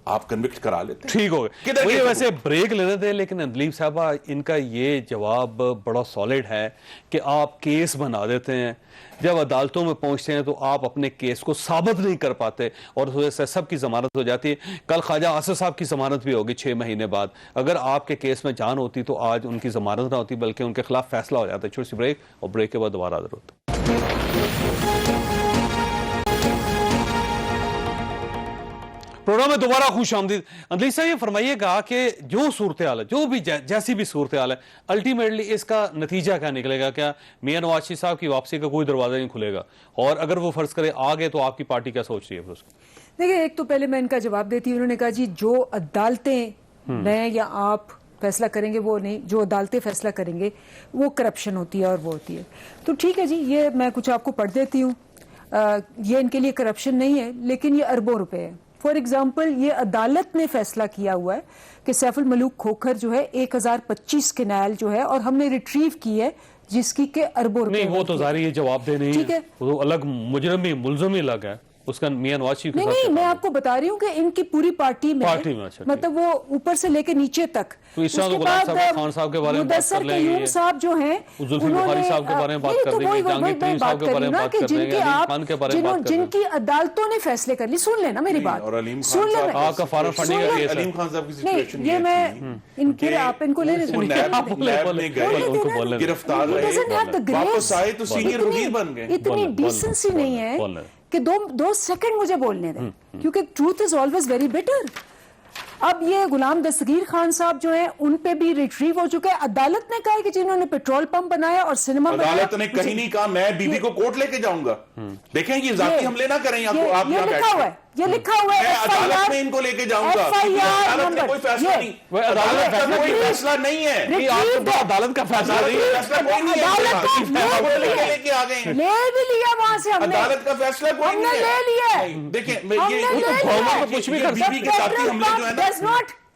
आप कन्विक्ट करा लेते हैं। ठीक हो गए। किधर मुझे के वैसे ब्रेक लेने थे, लेकिन अंदलीब साहबा इनका ये जवाब बड़ा सॉलिड है कि आप केस बना देते हैं, जब अदालतों में पहुंचते हैं तो आप अपने केस को साबित नहीं कर पाते और उस वजह से सबकी जमानत हो जाती है। कल ख्वाजा आसिफ साहब की जमानत भी होगी 6 महीने बाद। अगर आपके केस में जान होती तो आज उनकी जमानत ना होती, बल्कि उनके खिलाफ फैसला हो जाता है। छोटी सी ब्रेक, और ब्रेक के बाद दोबारा हाजिर होता है। प्रोग्राम में दोबारा खुश आमदीद। अंदलीब साहब, ये फरमाइएगा कि जो सूरत हाल है, जो भी जैसी भी सूरत हाल है, अल्टीमेटली इसका नतीजा क्या निकलेगा? क्या मियां नवाज शरीफ साहब की वापसी का कोई दरवाजा नहीं खुलेगा? और अगर वो फर्ज करे आ गए तो आपकी पार्टी क्या सोच रही है फिर उसको? देखिए, एक तो पहले मैं इनका जवाब देती हूँ। उन्होंने कहा जी जो अदालतें मैं या आप फैसला करेंगे वो नहीं, जो अदालतें फैसला करेंगे वो करप्शन होती है और वो होती है। तो ठीक है जी, ये मैं कुछ आपको पढ़ देती हूँ। ये इनके लिए करप्शन नहीं है, लेकिन ये अरबों रुपए है। फॉर एग्जाम्पल, ये अदालत ने फैसला किया हुआ है कि सैफुल मलूक खोखर जो है 1025 कैनाल जो है, और हमने रिट्रीव की है जिसकी के अरबों रुपए। नहीं, वो तो जारी ये जवाब दे नहीं ठीक है। वो तो अलग मुजरम ही, मुलजम ही अलग है, उसका मियां नवाज शरीफ के नहीं, साथ मैं आपको बता रही हूँ कि इनकी पूरी पार्टी में अच्छा, मतलब वो ऊपर से लेके नीचे तक। तो इस तरह तो गुलाम साहब, खान साहब के बारे में बात कर लेंगे, यूम साहब जो हैं, जुल्फिकार बुखारी साहब के बारे में बात कर देंगे, जहांगीर तरीन साहब के बारे में बात कर देंगे, अलीम खान के बारे में बात कर देंगे, जिनकी अदालतों ने फैसले कर ली। सुन लेना मेरी बात, और अलीम खान सुन साहब लेना आपका फार्म फंडिंग का केस है। अलीम खान साहब की सिचुएशन नहीं, ये मैं इनके आप इनको ले वो नैब में गए, गिरफ्तार रहे, वापस आए तो सीनियर वजीर बन गए। इतनी डिसेंसी नहीं है कि दो सेकंड मुझे बोलने दें, क्योंकि truth is always very bitter. अब ये गुलाम दस्तगीर खान साहब जो हैं, उन पे भी रिट्रीव हो चुका है। अदालत ने कहा है कि जिन्होंने पेट्रोल पंप बनाया और सिनेमा बनाया, अदालत ने कहीं नहीं कहा मैं बीबी को कोर्ट लेके जाऊंगा। देखें, ये जाती हमले ना करें आप ये लिखा हुआ है, ये लिखा हुआ है। मैं अदालत में इनको लेके जाऊंगा। अदालत में कोई फैसला नहीं, अदालत का कोई फैसला नहीं है। अदालत का फैसला नहीं है, फैसला कोई नहीं है, लेके आ गए, ले भी लिया वहां से हमने, अदालत का फैसला कोई नहीं है, ले लिया। देखिए गवर्नमेंट कुछ भी कर बीबी के साथी हमले जो है ना,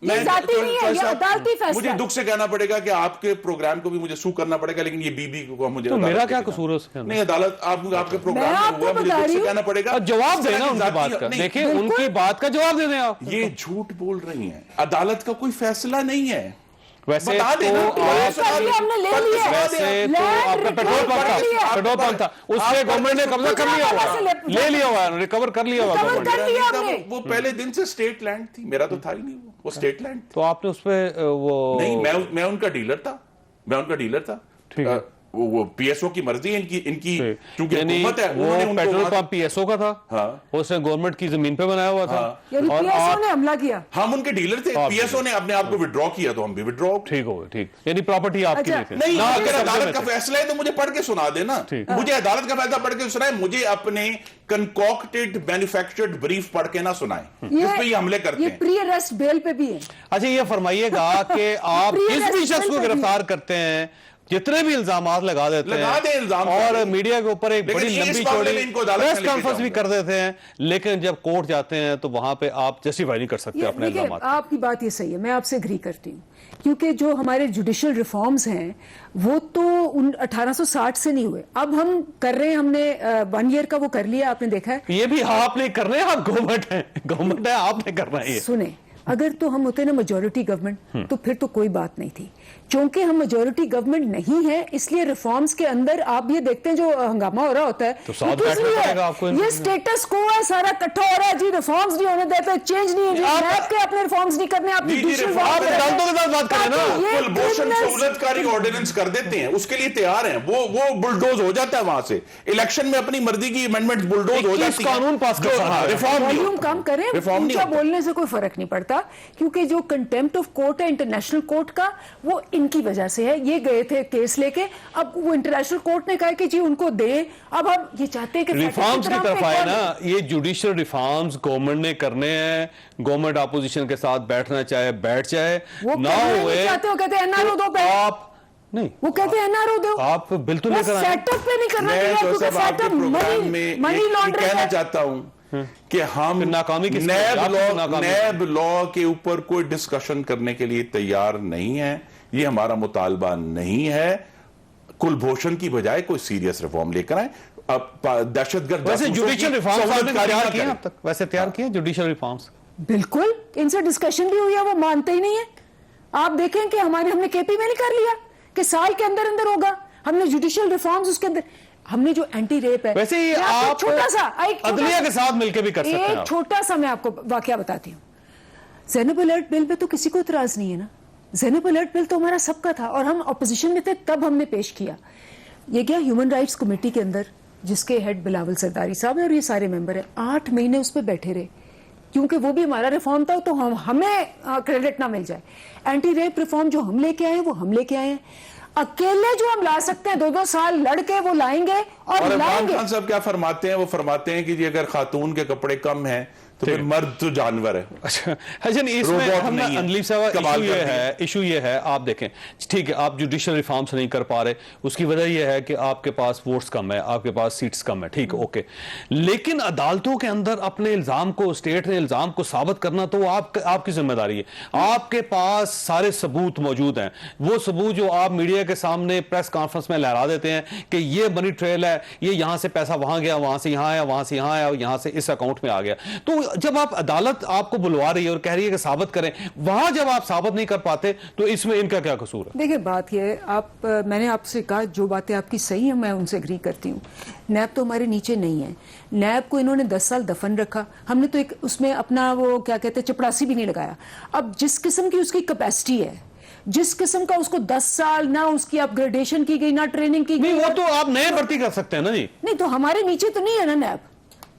ये जाती नहीं है, ये अदालती फैसला। मुझे दुख से कहना पड़ेगा कि आपके प्रोग्राम को भी मुझे सू करना पड़ेगा, लेकिन ये बीबी को मुझे तो मेरा क्या कसूर है उसके? नहीं, अदालत आपके प्रोग्राम में हुआ, मुझे दुख से कहना पड़ेगा। जवाब देना उनकी बात का, देखिए उनकी बात का जवाब दे दें आप। ये झूठ बोल रही हैं, अदालत का कोई फैसला नहीं है। वैसे बता देना, हमने ले लिया। वैसे तो आपका पेट्रोल पंप था, उससे गवर्नमेंट ने कब्जा कर लिया हुआ, ले लिया हुआ, रिकवर कर लिया हुआ गवर्नमेंट। वो पहले दिन से स्टेट लैंड थी, मेरा तो था ही नहीं, वो स्टेट लैंड थी। तो आपने उस पे वो नहीं, मैं उनका डीलर था, ठीक है। वो पीएसओ की मर्जी है इनकी क्योंकि हुकूमत है, वो पेट्रोल पंप पीएसओ का था। हाँ। उसने गवर्नमेंट की जमीन पे बनाया हुआ था। यानी पीएसओ ने हमला किया, हम उनके डीलर थे, पीएसओ ने अपने आप को विड्रॉ किया तो हम भी विड्रॉ। ठीक हो गया, ठीक, यानी प्रॉपर्टी आपकी नहीं, अगर अदालत का फैसला है तो मुझे पढ़ के सुना देना, मुझे अदालत का फैसला पढ़ के सुनाए, मुझे अपने कंकॉक्टेड मैन्युफैक्चर्ड ब्रीफ पढ़ के ना सुनाए जिस पे ये हमले करते हैं। ये प्री अरेस्ट बेल पे भी है। अच्छा, ये फरमाइएगा कि आप जिस भी शख्स को गिरफ्तार करते हैं, जितने भी इल्जामात लगा देते हैं और मीडिया के ऊपर एक बड़ी लंबी चौड़ी प्रेस कॉन्फ्रेंस भी कर देते हैं, लेकिन जब कोर्ट जाते हैं तो वहां पे आप जस्टिफाई नहीं कर सकते अपने इल्जामात। आपकी बात ये सही है, मैं आपसे एग्री करती हूँ, क्योंकि जो हमारे जुडिशियल रिफॉर्म्स हैं वो तो 1860 से नहीं हुए, अब हम कर रहे हैं। हमने 1 ईयर का वो कर लिया, आपने देखा है। ये भी आप नहीं कर रहे हैं, आप गवर्नमेंट है, आपने करना है। सुने, अगर तो हम होते ना मेजॉरिटी गवर्नमेंट तो फिर तो कोई बात नहीं थी। क्योंकि हम मेजॉरिटी गवर्नमेंट नहीं है, इसलिए रिफॉर्म्स के अंदर आप ये देखते हैं जो हंगामा हो रहा होता है, तो साथ बैठना पड़ेगा आपको। ये स्टेटस को है, सारा इकट्ठा हो रहा है जी, रिफॉर्म्स नहीं होने देते, चेंज नहीं है, आपके अपने रिफॉर्म्स नहीं करने, आप अदालतों के साथ बात करें ना, कुलभूषण सहूलतकारी ऑर्डिनेंस कर देते हैं, उसके लिए तैयार हैं, वो बुलडोज हो जाता है वहां से। इलेक्शन में अपनी मर्जी की अमेंडमेंट बुलडोज हो जाती है, कानून पास कर रिफॉर्म वॉल्यूम कम करें, ऊंचा बोलने से कोई फर्क नहीं पड़ता, क्योंकि जो कंटेम्प्ट ऑफ कोर्ट है इंटरनेशनल कोर्ट का, वो इनकी वजह से है। ये गए थे केस लेके, अब वो इंटरनेशनल कोर्ट ने कहा कि जी उनको दे, अब हम ये चाहते हैं कि रिफॉर्म्स की तरफ आए ना। ये जुडिशियल रिफॉर्म्स गवर्नमेंट ने करने हैं, गवर्नमेंट अपोजिशन के साथ बैठना चाहे बैठ जाए, ना हुए कहते हैं एनआरओ दो, आप नहीं, वो कहते हैं एनआरओ दो, आप बिल्कुल नहीं करना, सेटअप पे नहीं करना चाहिए, क्योंकि सेटअप मनी लॉन्ड्रिंग कहना चाहता हूं कि हम नाकामी की नैब लॉ के ऊपर कोई डिस्कशन करने के लिए तैयार नहीं है, ये हमारा मुतालबा नहीं है। कुलभूषण की बजाय कोई सीरियस रिफॉर्म लेकर आए। दहशतगर्द वैसे जासूसों की जुडिशियल रिफॉर्म्स आपने सहूलियतकारी तैयार ना किए करें। अब तक? वैसे तैयार किए जुडिशियल रिफॉर्म्स? बिल्कुल, इनसे डिस्कशन भी हुई है, वो मानते ही नहीं है। आप देखें कि हमने केपी में नहीं कर लिया कि साल के अंदर अंदर होगा। हमने जुडिशियल रिफॉर्म्स उसके अंदर, हमने जो एंटी रेप है, वैसे ये मैं आपको आप छोटा सा अदलिया के साथ मिलकर भी कर सकते हैं एक आप। छोटा सा मैं आपको वाकया बताती हूँ। ज़ैनब अलर्ट बिल पे तो किसी को इतराज नहीं है ना। ज़ैनब अलर्ट बिल तो हमारा सबका था और हम ऑपोजिशन में थे, तब हमने पेश किया। ये क्या ह्यूमन राइट्स कमेटी के अंदर, जिसके हेड बिलावल सरदारी साहब है और ये सारे मेंबर हैं, 8 महीने उस पर बैठे रहे, क्योंकि वो भी हमारा रिफॉर्म था, तो हमें क्रेडिट ना मिल जाए। एंटी रेप रिफॉर्म जो हम लेके आए हैं, वो हम लेके आए हैं। अकेले जो हम ला सकते हैं 2-2 साल लड़के, वो लाएंगे और इमरान लाएंगे। खान साहब क्या फरमाते हैं? वो फरमाते हैं कि जी अगर खातून के कपड़े कम हैं तो फिर मर्द तो जानवर है। अच्छा हसन, इसमें रोबोट हम नहीं है। अनलीफ साहब कमाल इशू ये कर दिया। है, इशू ये है, आप देखें, ठीक है आप जुडिशियल रिफॉर्म्स नहीं कर पा रहे, उसकी वजह यह है कि आपके पास वोट्स कम है, आपके पास सीट्स कम है, ठीक है ओके। लेकिन अदालतों के अंदर अपने इल्जाम को, स्टेट ने इल्जाम को साबित करना तो आपकी जिम्मेदारी है। आपके पास सारे सबूत मौजूद हैं, वो सबूत जो आप मीडिया के सामने प्रेस कॉन्फ्रेंस में लहरा देते हैं कि ये मनी ट्रेल है, ये यहां से पैसा वहां गया, वहां से यहां आया, वहां से यहां आया, यहां से इस अकाउंट में आ गया। तो जब आप अदालत आपको बुलवा रही है और कह रही है कि साबित करें, वहां जब आप साबित नहीं कर पाते तो इसमें इनका क्या कसूर है? देखिए बात ये है, मैंने आपसे कहा जो बातें आपकी सही है, मैं उनसे एग्री करती हूँ। नैब तो हमारे नीचे नहीं है। नैब को इन्होंने 10 साल दफन रखा, हमने तो एक उसमें अपना वो क्या कहते हैं चपड़ासी भी नहीं लगाया। अब जिस किस्म की उसकी कैपेसिटी है, जिस किस्म का उसको 10 साल ना उसकी अपग्रेडेशन की गई, ना ट्रेनिंग की गई। नहीं, वो तो आप नए भर्ती कर सकते हैं ना जी। नहीं तो हमारे नीचे तो नहीं है ना नैब।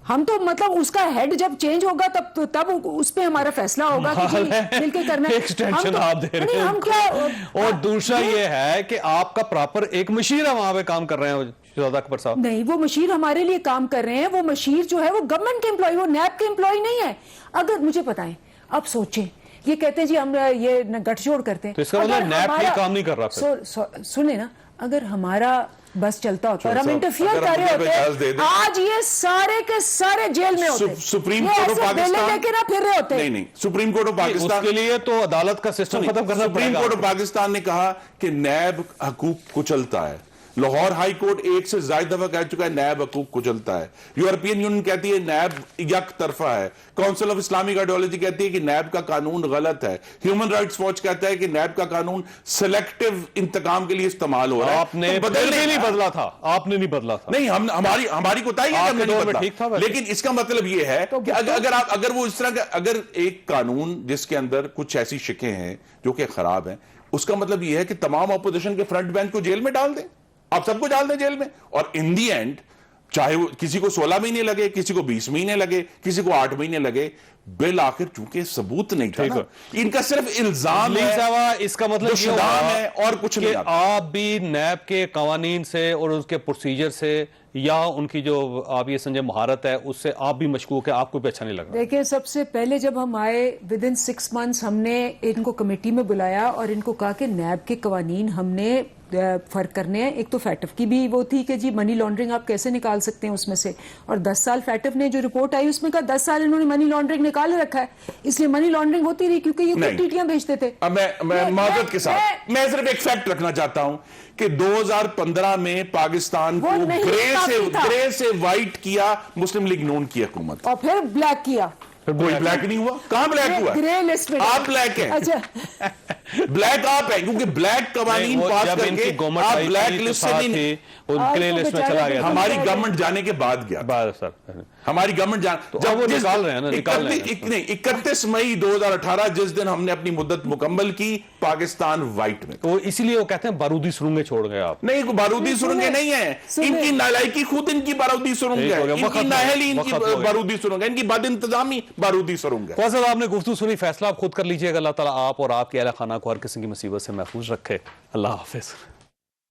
हम तो मतलब उसका हेड जब चेंज होगा तब उस पे हमारा फैसला होगा कि जी मिलके करना है। एक्सटेंशन हम आप दे रहे नहीं, हैं हम क्या और दूसरा ये है कि आपका प्रॉपर एक मशीर है वहां पे काम कर रहे हैं शहजाद अकबर साहब। नहीं, वो मशीर हमारे लिए काम कर रहे हैं। वो मशीर जो है वो गवर्नमेंट के एम्प्लॉय, वो नैब के एम्प्लॉय नहीं है। अगर मुझे बताएं, अब सोचें, ये कहते हैं जी हम ये गठजोड़ करते हैं, तो इसका मतलब अगर नैब हमारा- ये काम नहीं कर रहा फिर। सुने ना, अगर हमारा बस चलता होता और हम साहब, इंटरफियर अगर कर रहे मुझे इजाजत दे होते, दें। आज ये सारे के सारे जेल में होते। सुप्रीम ये कोर्ट ऑफ ऐसे बेले पाकिस्तान लेके ना फिर रहे होते। नहीं, सुप्रीम कोर्ट ऑफ पाकिस्तान, उसके लिए तो अदालत का सिस्टम खत्म करना सुप्रीम पड़ेगा। कोर्ट ऑफ पाकिस्तान ने कहा कि नैब हकूक कुचलता है। लाहौर हाई कोर्ट 1 से ज्यादा दफा कह चुका है नैब हकूक कुचलता है। यूरोपियन यूनियन कहती है नैब यक तरफा है। काउंसिल ऑफ इस्लामिक आइडियोलॉजी कहती है कि नैब का कानून गलत है। ह्यूमन राइट्स वॉच कहता है कि नैब का कानून सिलेक्टिव इंतकाम के लिए इस्तेमाल हो रहा है। आपने तो बदलने नहीं बदला था, आपने नहीं बदला था। नहीं, हम हमारी कोताही है कि हमने आपके नहीं दौर में बदला। ठीक था वैसे। लेकिन इसका मतलब यह है कि अगर वो इस तरह का, अगर एक कानून जिसके अंदर कुछ ऐसी शिकें हैं जो कि खराब हैं, उसका मतलब यह है कि तमाम अपोजिशन के फ्रंट बेंच को जेल में डाल दें, आप सबको डाल दें जेल में। और इन दी एंड चाहे वो किसी को 16 महीने लगे, किसी को 20 महीने लगे, किसी को 8 महीने लगे, बिल आखिर चूंकि सबूत नहीं था ना, इनका सिर्फ इल्जाम है, इसका मतलब ये दुष्दान हुआ है और कुछ कि नहीं आता। आप भी नैब के कवानीन से और उसके प्रोसीजर से या उनकी जो आप ये समझे महारत है उससे आप भी मशकूक है, आपको भी अच्छा नहीं लग रहा? देखिए, सबसे पहले जब हम आए विदिन 6 मंथ्स हमने इनको कमेटी में बुलाया और इनको कहा कि नैब के कवानीन हमने फर्क करने हैं। एक तो फैटफ की भी वो थी कि जी मनी लॉन्ड्रिंग आप कैसे निकाल सकते हैं उसमें से, और 10 साल फैटफ ने जो रिपोर्ट आई उसमें कहा 10 साल इन्होंने मनी लॉन्ड्रिंग निकाल रखा है, इसलिए मनी लॉन्ड्रिंग होती रही क्योंकि ये खुद टीटियां बेचते थे। अब मैं माजरत के साथ मैं सिर्फ एक फैक्ट रखना चाहता हूं कि 2015 में पाकिस्तान को वो नहीं काफी था। ग्रे से व्हाइट किया मुस्लिम लीग नून की हुकूमत। और फिर ब्लैक किया। कोई ब्लैक नहीं हुआ। कहां ब्लैक हुआ? ग्रे लिस्ट में आप ब्लैक हैं। अच्छा, ब्लैक आप हैं क्योंकि ब्लैक कवानीन पास जब इनकी करके गवर्नमेंट आप आई ब्लैक थी, लिस्ट तो से साथ नहीं। ही उनके लिस्ट में चला गया था। हमारी गवर्नमेंट जाने के बाद गया। बस सर, हमारी गवर्नमेंट जान तो अब वो निकाल रहे हैं ना, निकाल रहे हैं। 31 मई 2018 जिस दिन हमने अपनी मुद्दत मुकम्मल की, पाकिस्तान व्हाइट में। तो इसीलिए वो कहते हैं बारूदी सुरंगें छोड़ गए आप। नहीं, बारूदी सुरंगें नहीं है, इनकी नालायकी खुद इनकी बारूदी सुरंग ठीक है, हो गया, इनकी वक्त हो नाहली गया, इनकी वक्त हो गया। बारूदी सुरंग है, इनकी बद इंतजामी बारूदी सुरंग है। फैसल, आपने गुफ्तगू सुनी, फैसला आप खुद कर लीजिएगा। अल्लाह ताला आप और आपके अहल खाना को हर किस्म की मुसीबत से महफूज रखे। अल्लाह हाफिज।